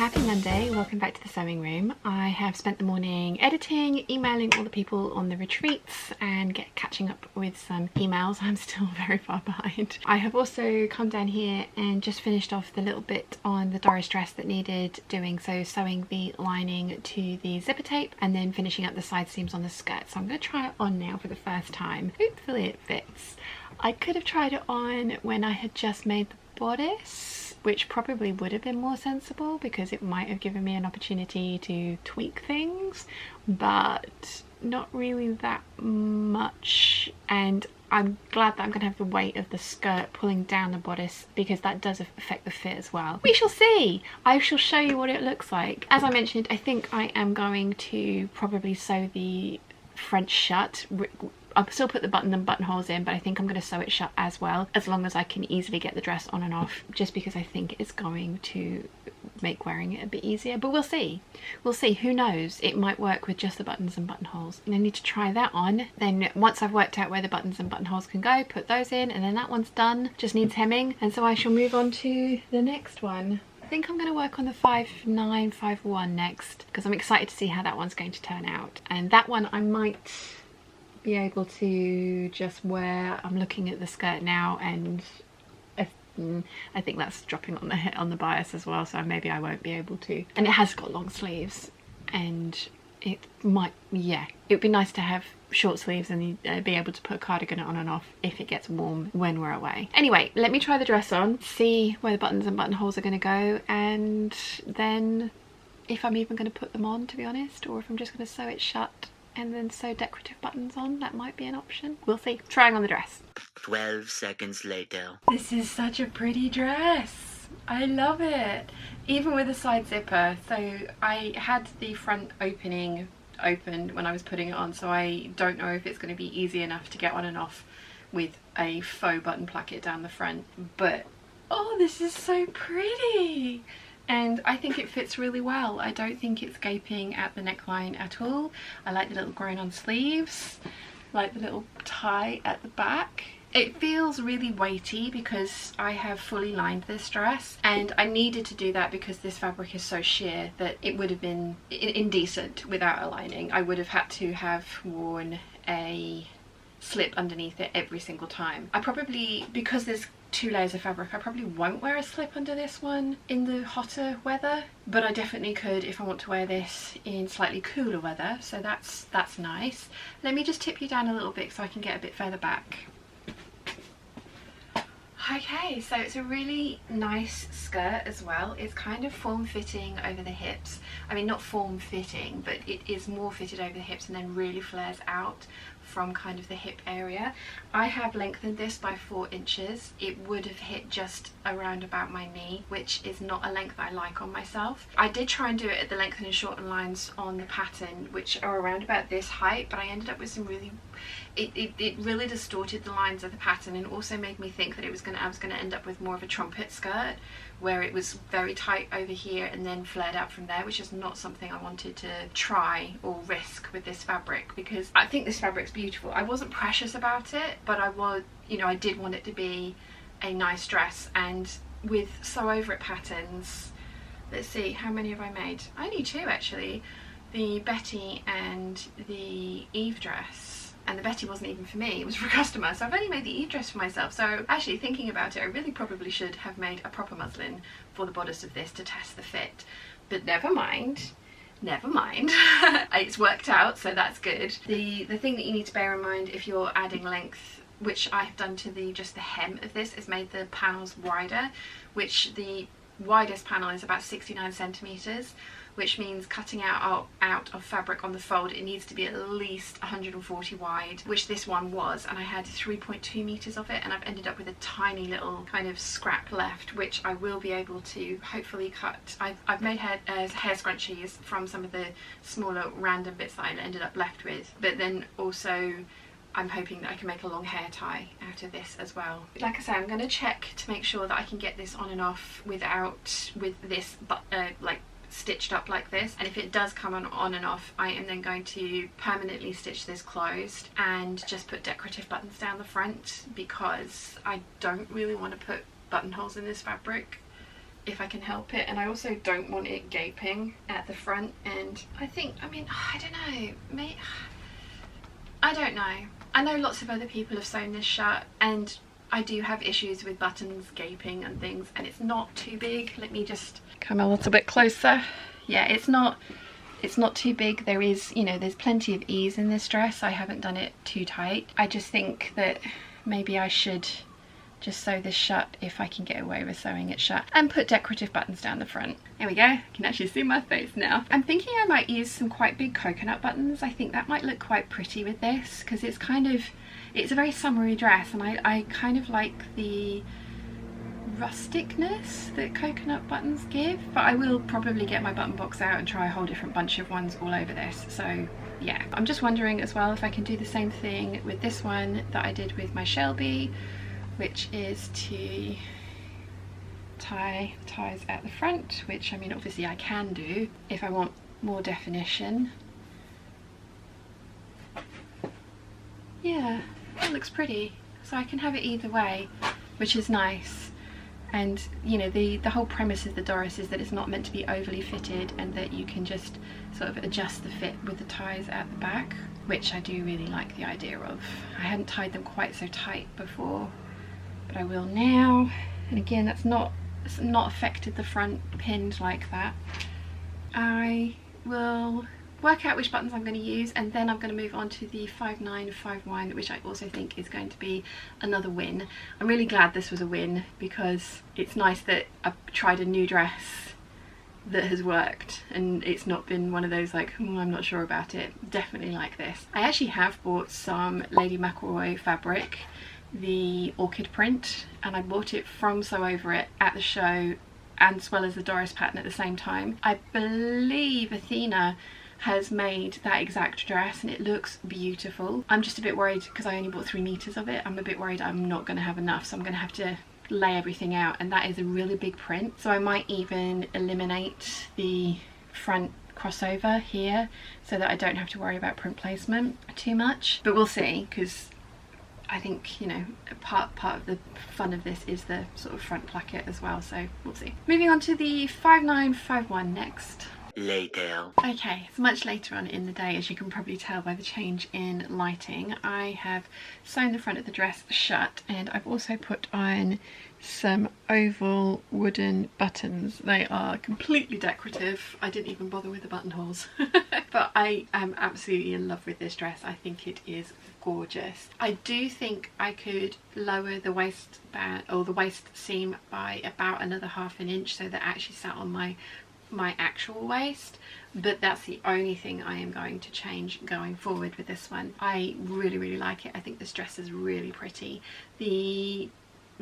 Happy Monday, welcome back to the sewing room. I have spent the morning editing, emailing all the people on the retreats and catching up with some emails. I'm still very far behind. I have also come down here and just finished off the little bit on the Doris dress that needed doing, so sewing the lining to the zipper tape and then finishing up the side seams on the skirt. So I'm going to try it on now for the first time. Hopefully it fits. I could have tried it on when I had just made the bodice, which probably would have been more sensible because it might have given me an opportunity to tweak things, but not really that much. And I'm glad that I'm going to have the weight of the skirt pulling down the bodice because that does affect the fit as well. We shall see. I shall show you what it looks like. As I mentioned, I think I am going to probably sew the French shut. I'll still put the button and buttonholes in, but I think I'm going to sew it shut as well, as long as I can easily get the dress on and off, just because I think it's going to make wearing it a bit easier. But we'll see. We'll see. Who knows? It might work with just the buttons and buttonholes. And I need to try that on. Then once I've worked out where the buttons and buttonholes can go, put those in, and then that one's done. Just needs hemming. And so I shall move on to the next one. I think I'm going to work on the 5951 next, because I'm excited to see how that one's going to turn out. And that one I might be able to just wear. I'm looking at the skirt now and I think that's dropping on the bias as well, so maybe I won't be able to. And it has got long sleeves and it might, yeah, it would be nice to have short sleeves and be able to put a cardigan on and off if it gets warm when we're away. Anyway, let me try the dress on, see where the buttons and buttonholes are going to go, and then if I'm even going to put them on, to be honest, or if I'm just going to sew it shut and then sew decorative buttons on. That might be an option. We'll see. Trying on the dress. 12 seconds later. This is such a pretty dress. I love it. Even with a side zipper. So I had the front opening opened when I was putting it on, so I don't know if it's going to be easy enough to get on and off with a faux button placket down the front. But oh, this is so pretty. And I think it fits really well. I don't think it's gaping at the neckline at all. I like the little grown on sleeves, I like the little tie at the back. It feels really weighty because I have fully lined this dress, and I needed to do that because this fabric is so sheer that it would have been indecent without a lining. I would have had to have worn a slip underneath it every single time. I probably, because there's 2 layers of fabric, I probably won't wear a slip under this one in the hotter weather, but I definitely could if I want to wear this in slightly cooler weather, so that's nice. Let me just tip you down a little bit so I can get a bit further back. Okay, so it's a really nice skirt as well. It's kind of form-fitting over the hips. I mean, not form-fitting, but it is more fitted over the hips and then really flares out from kind of the hip area. I have lengthened this by 4 inches. It would have hit just around about my knee, which is not a length I like on myself. I did try and do it at the lengthen and shorten lines on the pattern, which are around about this height, but I ended up with some really, it really distorted the lines of the pattern and also made me think that I was going to end up with more of a trumpet skirt, where it was very tight over here and then flared out from there, which is not something I wanted to try or risk with this fabric, because I think this fabric's beautiful. I wasn't precious about it, but I was, you know, I did want it to be a nice dress. And with sew over it patterns, let's see, how many have I made? Only 2 actually. The Betty and the Eve dress. And the Betty wasn't even for me, it was for a customer, so I've only made the Eve dress for myself. So actually, thinking about it, I really probably should have made a proper muslin for the bodice of this to test the fit, but never mind. Never mind. It's worked out, so that's good. The thing that you need to bear in mind if you're adding length, which I've done to just the hem of this, is made the panels wider, which the widest panel is about 69 centimeters, which means cutting out of fabric on the fold, it needs to be at least 140 wide, which this one was, and I had 3.2 meters of it, and I've ended up with a tiny little kind of scrap left, which I will be able to hopefully cut. I've made hair scrunchies from some of the smaller random bits that I ended up left with, but then also I'm hoping that I can make a long hair tie out of this as well. Like I say, I'm going to check to make sure that I can get this on and off with this like stitched up like this, and if it does come on and off, I am then going to permanently stitch this closed and just put decorative buttons down the front, because I don't really want to put buttonholes in this fabric. if I can help it, and I also don't want it gaping at the front. And I think, I mean, I don't know, I don't know. I know lots of other people have sewn this shut, and I do have issues with buttons gaping and things, and it's not too big. Let me just come a little bit closer. Yeah, it's not too big. There is, you know, there's plenty of ease in this dress. I haven't done it too tight. I just think that maybe I should just sew this shut if I can get away with sewing it shut, and put decorative buttons down the front. There we go, I can actually see my face now. I'm thinking I might use some quite big coconut buttons. I think that might look quite pretty with this, because it's kind of, it's a very summery dress, and I kind of like the rusticness that coconut buttons give. But I will probably get my button box out and try a whole different bunch of ones all over this. So yeah, I'm just wondering as well if I can do the same thing with this one that I did with my Shelby, which is to tie ties at the front, which, I mean, obviously I can do if I want more definition. Yeah, that looks pretty. So I can have it either way, which is nice. And you know, the whole premise of the Doris is that it's not meant to be overly fitted, and that you can just sort of adjust the fit with the ties at the back, which I do really like the idea of. I hadn't tied them quite so tight before, but I will now. And again, it's not affected the front pinned like that. I will work out which buttons I'm going to use, and then I'm going to move on to the 5951, which I also think is going to be another win. I'm really glad this was a win, because it's nice that I've tried a new dress that has worked, and it's not been one of those like, I'm not sure about it. Definitely like this. I actually have bought some Lady McElroy fabric, the orchid print, and I bought it from Sew Over It at the show, as well as the Doris pattern at the same time. I believe Athena has made that exact dress, and it looks beautiful. I'm just a bit worried because I only bought 3 meters of it. I'm a bit worried I'm not going to have enough, so I'm going to have to lay everything out, and that is a really big print. So I might even eliminate the front crossover here so that I don't have to worry about print placement too much. But we'll see, because I think, you know, part of the fun of this is the sort of front placket as well, so we'll see. Moving on to the 5951 next. Later. Okay, it's much later on in the day, as you can probably tell by the change in lighting. I have sewn the front of the dress shut, and I've also put on some oval wooden buttons. They are completely decorative. I didn't even bother with the buttonholes. But I am absolutely in love with this dress. I think it is gorgeous. I do think I could lower the waistband or the waist seam by about another ½ an inch, so that actually sat on my actual waist, but that's the only thing I am going to change going forward with this one. I really like it. I think this dress is really pretty. The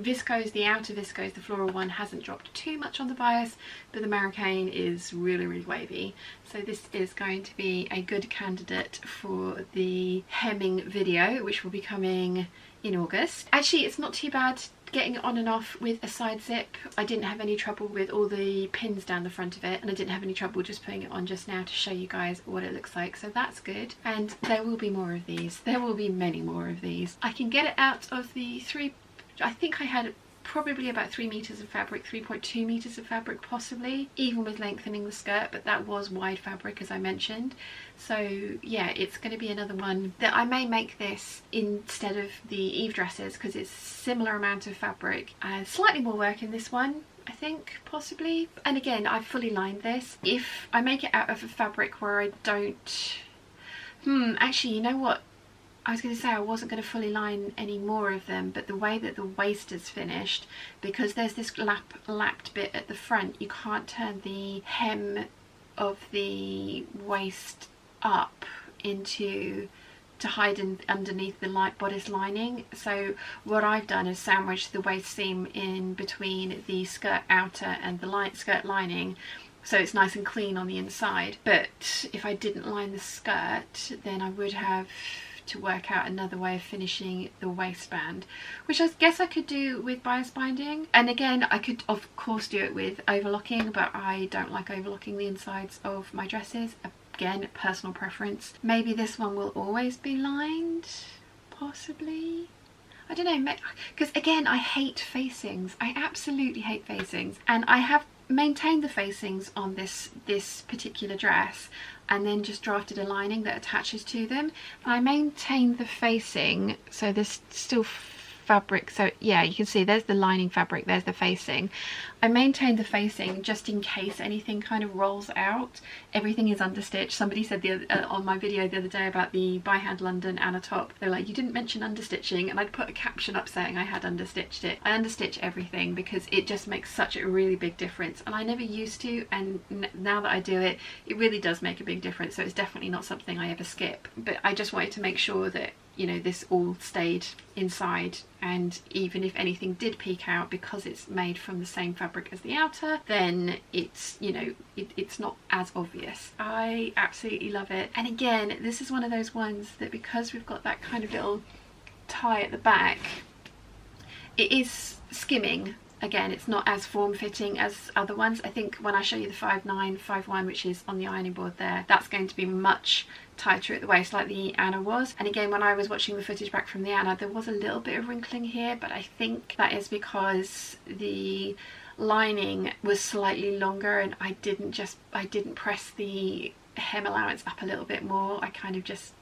viscose, the outer viscose, the floral one, hasn't dropped too much on the bias, but the Americaine is really wavy. So this is going to be a good candidate for the hemming video, which will be coming in August. Actually, it's not too bad getting it on and off with a side zip. I didn't have any trouble with all the pins down the front of it, and I didn't have any trouble just putting it on just now to show you guys what it looks like, so that's good. And there will be more of these. There will be many more of these. I can get it out of the I think I had probably about 3 meters of fabric, 3.2 meters of fabric possibly, even with lengthening the skirt, but that was wide fabric, as I mentioned. So yeah, it's going to be another one that I may make this instead of the Eve dresses, because it's similar amount of fabric, slightly more work in this one, I think, possibly. And again, I've fully lined this. If I make it out of a fabric where I don't, actually, you know what, I was going to say I wasn't going to fully line any more of them, but the way that the waist is finished, because there's this lapped bit at the front, you can't turn the hem of the waist up to hide underneath the bodice lining. So what I've done is sandwich the waist seam in between the skirt outer and the skirt lining, so it's nice and clean on the inside. But if I didn't line the skirt, then I would have to work out another way of finishing the waistband, which I guess I could do with bias binding. And again, I could of course do it with overlocking, but I don't like overlocking the insides of my dresses. Again, personal preference. Maybe this one will always be lined, possibly. I don't know, because again, I hate facings. I absolutely hate facings, and I have maintained the facings on this particular dress and then just drafted a lining that attaches to them. I maintained the facing, so there's still fabric, so yeah, you can see there's the lining fabric, there's the facing. I maintained the facing just in case anything kind of rolls out. Everything is understitched. Somebody said on my video the other day about the By Hand London Anna top, they're like, you didn't mention understitching, and I'd put a caption up saying I had understitched it. I understitch everything because it just makes such a really big difference, and I never used to, and now that I do it, it really does make a big difference. So it's definitely not something I ever skip, but I just wanted to make sure that, you know, this all stayed inside, and even if anything did peek out, because it's made from the same fabric as the outer, then it's, you know, it's not as obvious. I absolutely love it. And again, this is one of those ones that, because we've got that kind of little tie at the back, it is skimming. Again, it's not as form-fitting as other ones. I think when I show you the 5951, which is on the ironing board there, that's going to be much tighter at the waist like the Anna was. And again, when I was watching the footage back from the Anna, there was a little bit of wrinkling here, but I think that is because the lining was slightly longer and I didn't press the hem allowance up a little bit more. I kind of just,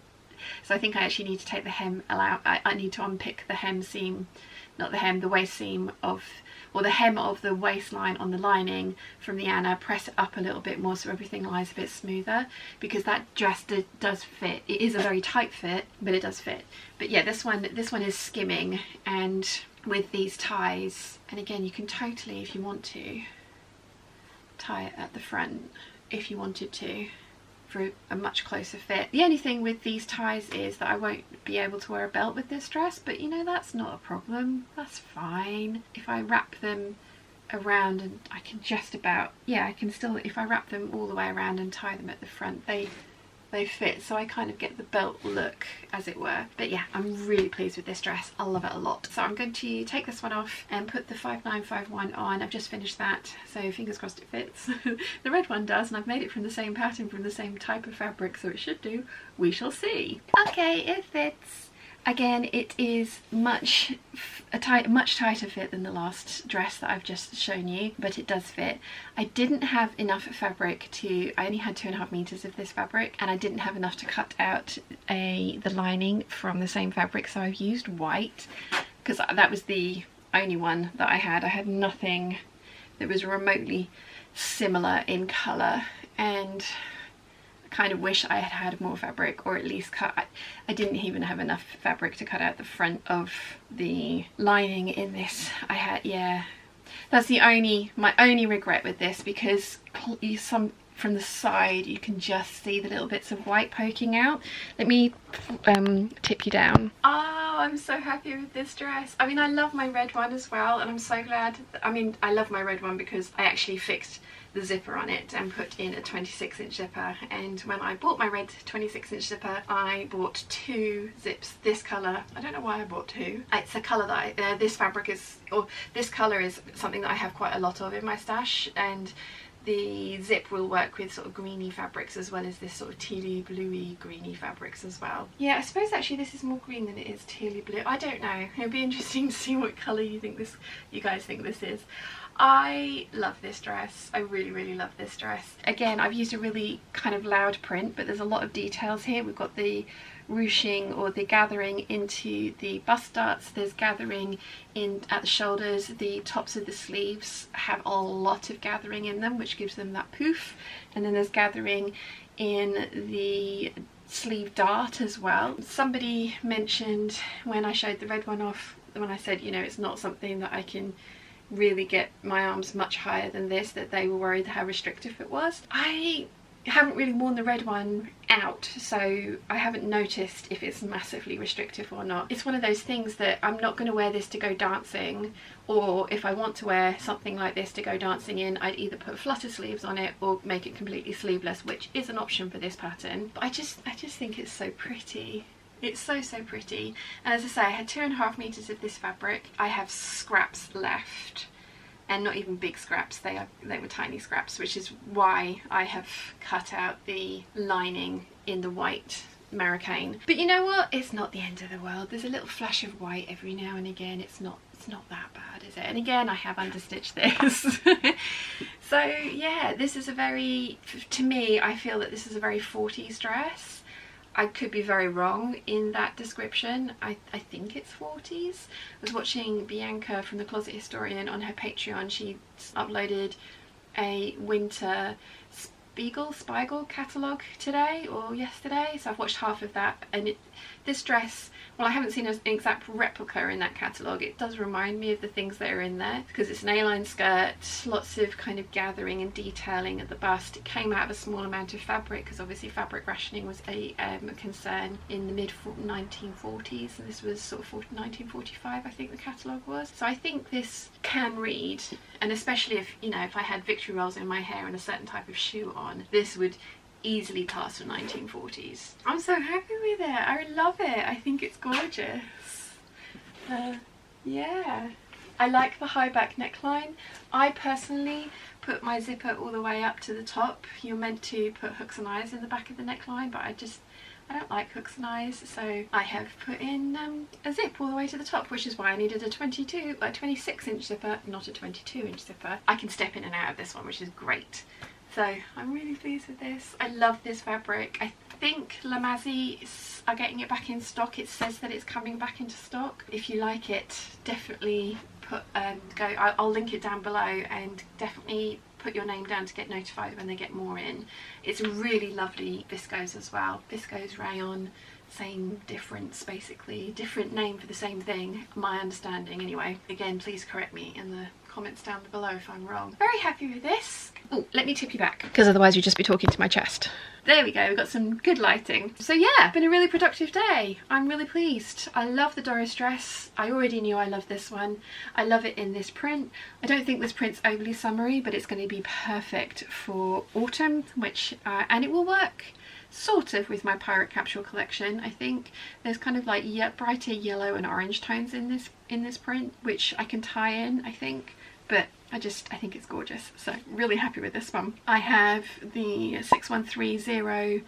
so I think I actually need to take the hem I need to unpick the hem seam, not the hem, the waist seam of, or the hem of the waistline on the lining from the Anna, press it up a little bit more so everything lies a bit smoother, because that dress does fit. It is a very tight fit, but it does fit. But yeah, this one is skimming, and with these ties, and again, you can totally, if you want to, tie it at the front if you wanted to, for a much closer fit. The only thing with these ties is that I won't be able to wear a belt with this dress, but you know, that's not a problem, that's fine. If I wrap them around, and I can just about, yeah, I can still, if I wrap them all the way around and tie them at the front, they fit, so I kind of get the belt look, as it were. But yeah, I'm really pleased with this dress. I love it a lot. So I'm going to take this one off and put the 5951 on. I've just finished that, so fingers crossed it fits. The red one does, and I've made it from the same pattern, from the same type of fabric, so it should do. We shall see. Okay, it fits. Again, it is much tighter fit than the last dress that I've just shown you, but it does fit. I didn't have enough fabric to, I only had 2.5 meters of this fabric, and I didn't have enough to cut out the lining from the same fabric, so I've used white, because that was the only one that I had. I had nothing that was remotely similar in colour, and kind of wish I had had more fabric, or at least I didn't even have enough fabric to cut out the front of the lining in this. I had, yeah, that's my only regret with this, because from the side you can just see the little bits of white poking out. Let me tip you down. Oh, I'm so happy with this dress. I mean, I love my red one as well, and I'm so glad. I mean, I love my red one because I actually fixed the zipper on it and put in a 26-inch zipper, and when I bought my red 26-inch zipper, I bought 2 zips this colour. I don't know why I bought 2. It's a colour that this fabric is, or this colour is something that I have quite a lot of in my stash, and the zip will work with sort of greeny fabrics as well as this sort of tealy bluey greeny fabrics as well. Yeah, I suppose actually this is more green than it is tealy blue. I don't know. It'll be interesting to see what colour you guys think this is. I love this dress. I really love this dress. Again, I've used a really kind of loud print, but there's a lot of details here. We've got the ruching, or the gathering into the bust darts. There's gathering in at the shoulders. The tops of the sleeves have a lot of gathering in them, which gives them that poof. And then there's gathering in the sleeve dart as well. Somebody mentioned when I showed the red one off, when I said, you know, it's not something that I can really get my arms much higher than this, that they were worried how restrictive it was. I haven't really worn the red one out, so I haven't noticed if it's massively restrictive or not. It's one of those things that I'm not going to wear this to go dancing, or if I want to wear something like this to go dancing in, I'd either put flutter sleeves on it or make it completely sleeveless, which is an option for this pattern. But I just think it's so pretty. It's so pretty. And as I say, I had 2.5 meters of this fabric. I have scraps left, and not even big scraps, they were tiny scraps, which is why I have cut out the lining in the white Americane. But you know what? It's not the end of the world. There's a little flash of white every now and again. It's not that bad, is it? And again, I have understitched this. So yeah, this is a very, to me, I feel that this is a very 40s dress. I could be very wrong in that description. I think it's 40s. I was watching Bianca from The Closet Historian on her Patreon. She uploaded a winter Spiegel catalogue today or yesterday, so I've watched half of that, and this dress, well, I haven't seen an exact replica in that catalogue. It does remind me of the things that are in there, because it's an A-line skirt, lots of kind of gathering and detailing at the bust. It came out of a small amount of fabric, because obviously fabric rationing was a concern in the mid 1940s, and this was sort of 1945, I think the catalogue was. So I think this can read, and especially if, you know, if I had victory rolls in my hair and a certain type of shoe on, this would easily pass for 1940s. I'm so happy with it. I love it. I think it's gorgeous. Yeah. I like the high back neckline. I personally put my zipper all the way up to the top. You're meant to put hooks and eyes in the back of the neckline, but I don't like hooks and eyes, so I have put in a zip all the way to the top, which is why I needed a 26-inch zipper, not a 22-inch zipper. I can step in and out of this one, which is great. So I'm really pleased with this. I love this fabric. I think La Mazie are getting it back in stock. It says that it's coming back into stock. If you like it, definitely put I'll link it down below, and definitely put your name down to get notified when they get more in. It's really lovely viscose as well. Viscose rayon, same difference basically, different name for the same thing, my understanding anyway. Again, please correct me in the comments down below if I'm wrong. Very happy with this. Oh, let me tip you back, because otherwise you'd just be talking to my chest. There we go, we've got some good lighting. So yeah, been a really productive day. I'm really pleased. I love the Doris dress. I already knew I loved this one. I love it in this print. I don't think this print's overly summery, but it's going to be perfect for autumn, which and it will work sort of with my Pirate Capsule collection. I think there's kind of like brighter yellow and orange tones in this print, which I can tie in, I think, but I think it's gorgeous. So really happy with this one. I have the 6130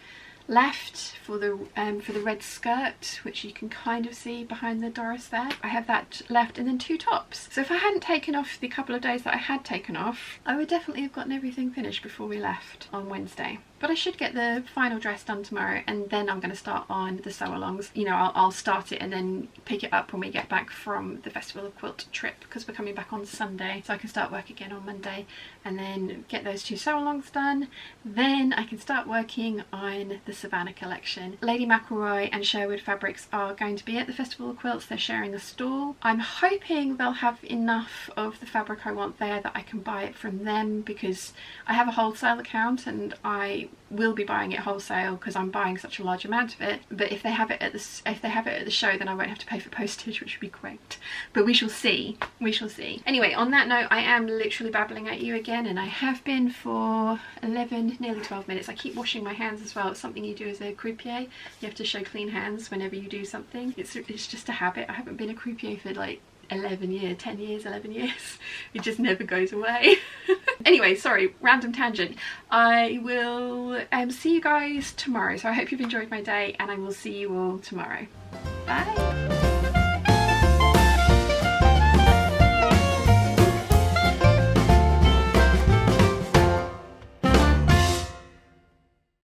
left for the red skirt, which you can kind of see behind the Doris there. I have that left, and then 2 tops. So if I hadn't taken off the couple of days that I had taken off, I would definitely have gotten everything finished before we left on Wednesday. But I should get the final dress done tomorrow, and then I'm going to start on the sew-alongs. You know, I'll start it and then pick it up when we get back from the Festival of Quilt trip, because we're coming back on Sunday, so I can start work again on Monday, and then get those 2 sew-alongs done. Then I can start working on the Savannah collection. Lady McElroy and Sherwood Fabrics are going to be at the Festival of Quilts. They're sharing a stall. I'm hoping they'll have enough of the fabric I want there that I can buy it from them, because I have a wholesale account and I will be buying it wholesale because I'm buying such a large amount of it. But if they have it at the show, then I won't have to pay for postage, which would be great. But we shall see. We shall see. Anyway, on that note, I am literally babbling at you again, and I have been for 11, nearly 12 minutes. I keep washing my hands as well. It's something you do as a croupier. You have to show clean hands whenever you do something. It's just a habit. I haven't been a croupier for like 11 years. It just never goes away. Anyway, sorry, random tangent. I will see you guys tomorrow. So I hope you've enjoyed my day, and I will see you all tomorrow. Bye.